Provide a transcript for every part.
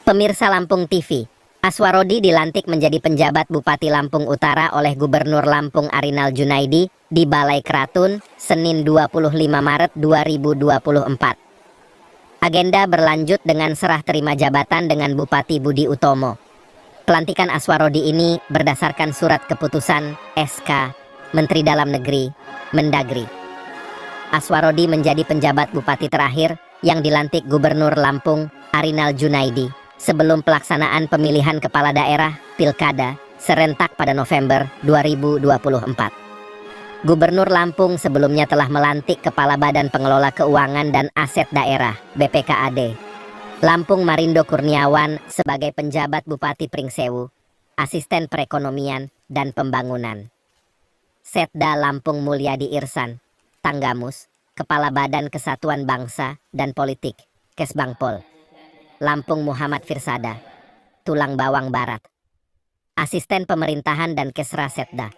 Pemirsa Lampung TV, Aswarodi dilantik menjadi penjabat Bupati Lampung Utara oleh Gubernur Lampung Arinal Junaidi di Balai Keratun, Senin 25 Maret 2024. Agenda berlanjut dengan serah terima jabatan dengan Bupati Budi Utomo. Pelantikan Aswarodi ini berdasarkan surat keputusan SK Menteri Dalam Negeri, Mendagri. Aswarodi menjadi penjabat bupati terakhir yang dilantik Gubernur Lampung Arinal Junaidi sebelum pelaksanaan pemilihan kepala daerah Pilkada serentak pada November 2024. Gubernur Lampung sebelumnya telah melantik Kepala Badan Pengelola Keuangan dan Aset Daerah (BPKAD) Lampung Marindo Kurniawan sebagai penjabat Bupati Pringsewu, Asisten Perekonomian dan Pembangunan. Setda Lampung Mulyadi Irsan Tanggamus, Kepala Badan Kesatuan Bangsa dan Politik, Kesbangpol. Lampung Muhammad Firsada, Tulang Bawang Barat. Asisten Pemerintahan dan Kesra Setda.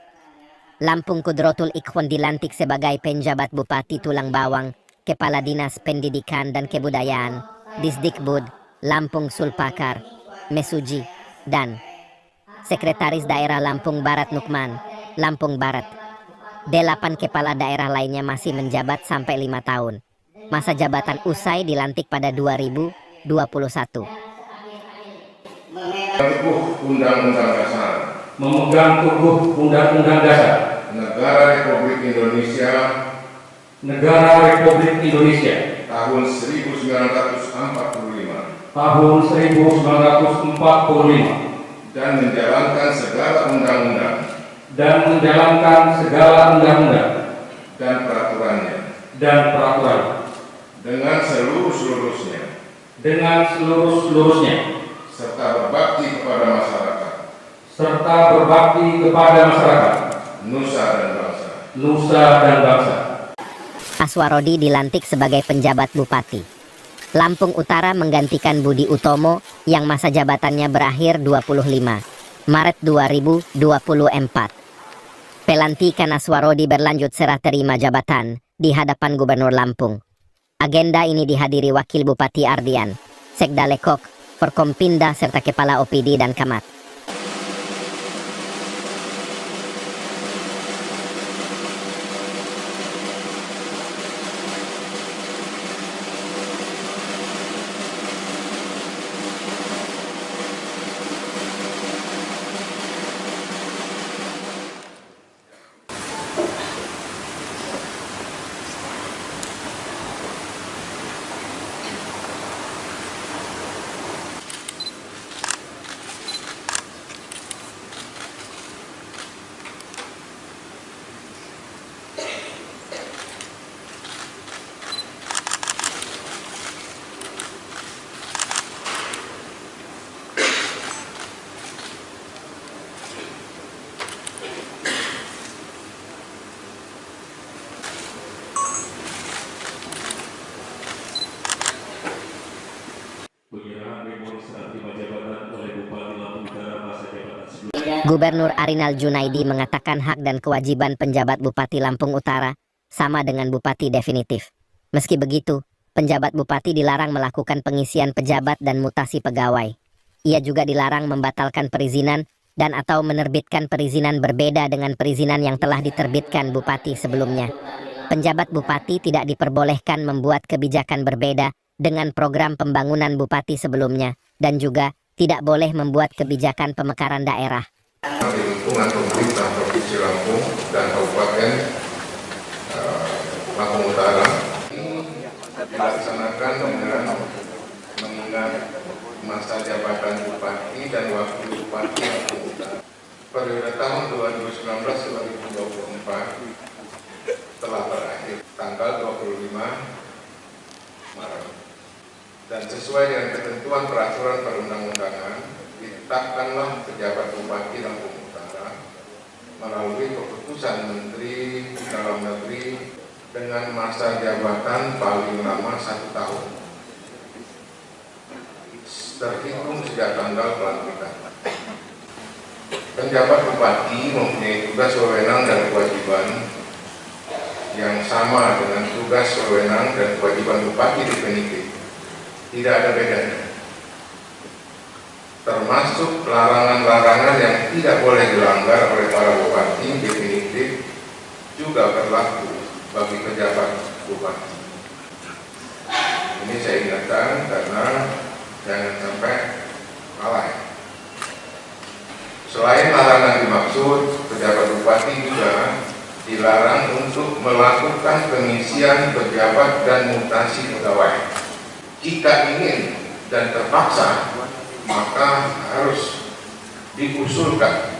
Lampung Kudrotul Ikhwan dilantik sebagai penjabat Bupati Tulang Bawang, Kepala Dinas Pendidikan dan Kebudayaan, Disdikbud, Lampung Sulpakar, Mesuji, dan Sekretaris Daerah Lampung Barat Nukman, Lampung Barat. 8 kepala daerah lainnya masih menjabat sampai 5 tahun. Masa jabatan usai dilantik pada 2021. Memegang teguh Undang-Undang Dasar Negara Republik Indonesia tahun 1945 dan menjalankan segala undang-undang dan peraturannya dengan seluruh-seluruhnya serta berbakti kepada masyarakat nusa dan bangsa. Aswarodi dilantik sebagai penjabat bupati Lampung Utara menggantikan Budi Utomo yang masa jabatannya berakhir 25 Maret 2024. Pelantikan Aswarodi berlanjut serah terima jabatan di hadapan Gubernur Lampung. Agenda ini dihadiri Wakil Bupati Ardian, Sekda Lekok, Forkompinda serta Kepala OPD dan Camat. Gubernur Arinal Junaidi mengatakan hak dan kewajiban penjabat Bupati Lampung Utara sama dengan bupati definitif. Meski begitu, penjabat bupati dilarang melakukan pengisian pejabat dan mutasi pegawai. Ia juga dilarang membatalkan perizinan dan atau menerbitkan perizinan berbeda dengan perizinan yang telah diterbitkan bupati sebelumnya. Penjabat bupati tidak diperbolehkan membuat kebijakan berbeda dengan program pembangunan bupati sebelumnya dan juga tidak boleh membuat kebijakan pemekaran daerah. Di lingkungan pemerintah Provinsi Lampung dan Kabupaten Lampung Utara dilaksanakan dengan mengingat masa jabatan bupati dan wakil bupati Lampung Utara periode tahun 2019-2024 telah berakhir tanggal 25 Maret dan sesuai dengan ketentuan peraturan perundang-undangan ditetapkanlah pejabat Bupati Lampung Utara melalui keputusan Menteri Dalam Negeri dengan masa jabatan paling lama 1 tahun terhitung sejak tanggal pelantikan. Penjabat Bupati mempunyai tugas wewenang dan kewajiban yang sama dengan tugas wewenang dan kewajiban Bupati definitif. Tidak ada bedanya. termasuk larangan-larangan yang tidak boleh dilanggar oleh para bupati definitif juga berlaku bagi pejabat bupati. Ini saya ingatkan karena jangan sampai lalai. Selain larangan dimaksud, pejabat bupati juga dilarang untuk melakukan pengisian pejabat dan mutasi pegawai. Jika ingin dan terpaksa, maka harus diusulkan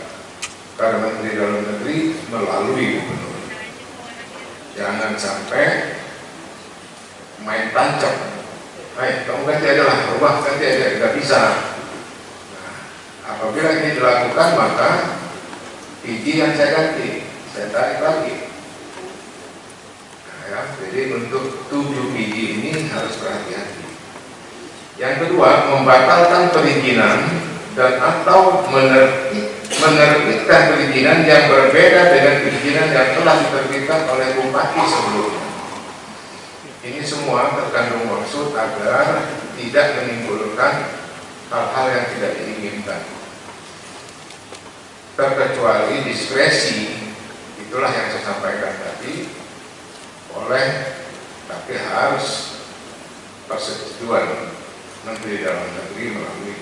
kepada Menteri Dalam Negeri melalui gubernur. Jangan sampai main tancap. Kamu ganti aja lah, rubah ganti aja, nggak bisa. Nah, apabila ini dilakukan, maka PG yang saya ganti, saya tarik lagi. Nah, ya, jadi untuk 7 PG ini harus berhati-hati. Yang kedua, membatalkan perizinan dan atau menerbitkan perizinan yang berbeda dengan perizinan yang telah diterbitkan oleh bupati sebelumnya. Ini semua terkandung maksud agar tidak menimbulkan hal-hal yang tidak diinginkan. Terkecuali diskresi, itulah yang saya sampaikan tadi, boleh, tapi harus persetujuan Menteri Dalam Negeri melalui.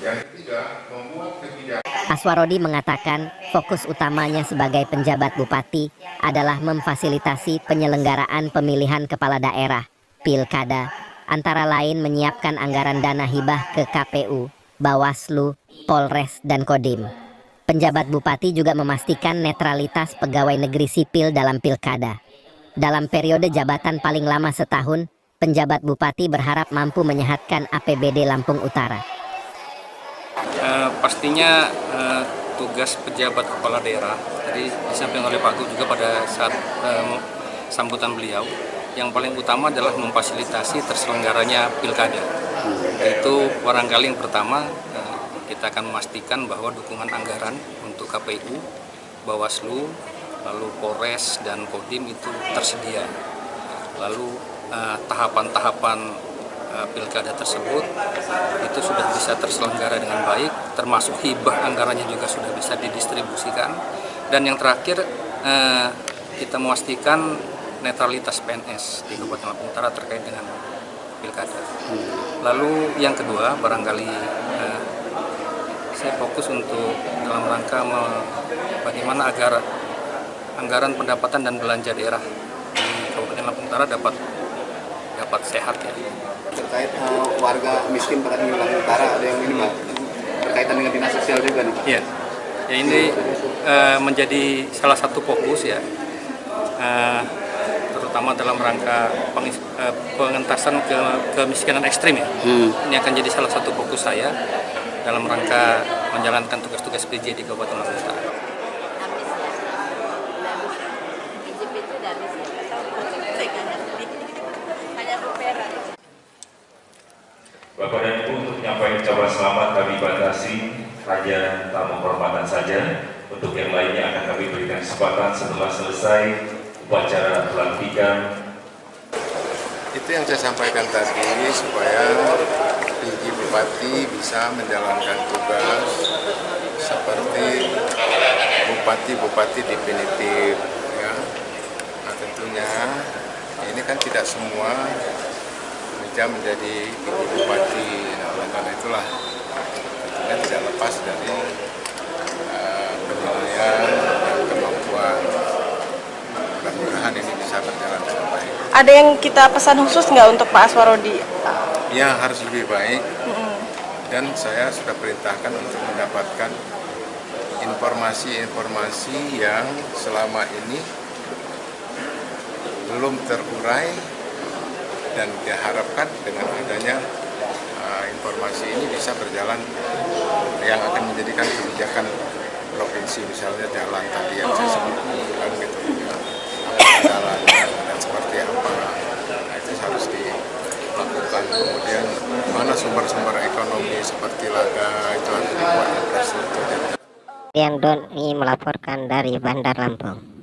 Yang ketiga, membuat kebijakan. Aswarodi mengatakan fokus utamanya sebagai penjabat bupati adalah memfasilitasi penyelenggaraan pemilihan kepala daerah, pilkada, antara lain menyiapkan anggaran dana hibah ke KPU, Bawaslu, Polres, dan Kodim. Penjabat bupati juga memastikan netralitas pegawai negeri sipil dalam pilkada. Dalam periode jabatan paling lama setahun, penjabat bupati berharap mampu menyehatkan APBD Lampung Utara. Pastinya tugas pejabat kepala daerah, tadi disampaikan oleh Pak Gub juga pada saat sambutan beliau, yang paling utama adalah memfasilitasi terselenggaranya pilkada. Itu barangkali yang pertama, kita akan memastikan bahwa dukungan anggaran untuk KPU, Bawaslu, lalu Polres dan Kodim itu tersedia. Lalu tahapan-tahapan pilkada tersebut itu sudah bisa terselenggara dengan baik, termasuk hibah anggarannya juga sudah bisa didistribusikan. Dan yang terakhir, kita memastikan netralitas PNS di Kabupaten Lampung Utara terkait dengan pilkada. Lalu yang kedua, barangkali saya fokus untuk dalam rangka bagaimana agar anggaran pendapatan dan belanja daerah di Kabupaten Lampung Utara dapat sehat ya. Terkait warga miskin pada di Lampung Utara, ada yang ini Pak, berkaitan dengan dinas sosial juga nih Pak. Iya, ya ini menjadi salah satu fokus ya, terutama dalam rangka pengentasan kemiskinan ekstrim ya. Ini akan jadi salah satu fokus saya dalam rangka menjalankan tugas-tugas PJ di Kabupaten Lampung Utara. Bapak dan Ibu, untuk menyampaikan ucapan selamat kami batasi hanya tamu kehormatan saja. Untuk yang lainnya akan kami berikan kesempatan setelah selesai upacara pelantikan. Itu yang saya sampaikan tadi, supaya PJ Bupati bisa menjalankan tugas seperti bupati-bupati definitif ya. Nah tentunya ini kan tidak semua bisa menjadi PJ Bupati. Nah, karena itulah tentunya tidak lepas dari penilaian dan kemampuan. Mudah-mudahan ini bisa berjalan dengan baik. Ada yang kita pesan khusus nggak untuk Pak Aswarodi? Ya, harus lebih baik. Dan saya sudah perintahkan untuk mendapatkan informasi-informasi yang selama ini belum terurai, dan diharapkan dengan adanya informasi ini bisa berjalan yang akan menjadikan kebijakan provinsi, misalnya jalan tadi yang saya sebutkan gitu ya, jalan dan seperti apa, nah, itu harus dilakukan. Kemudian mana sumber-sumber ekonomi seperti laga itu harus dibuat infrastruktur. Yang Doni melaporkan dari Bandar Lampung.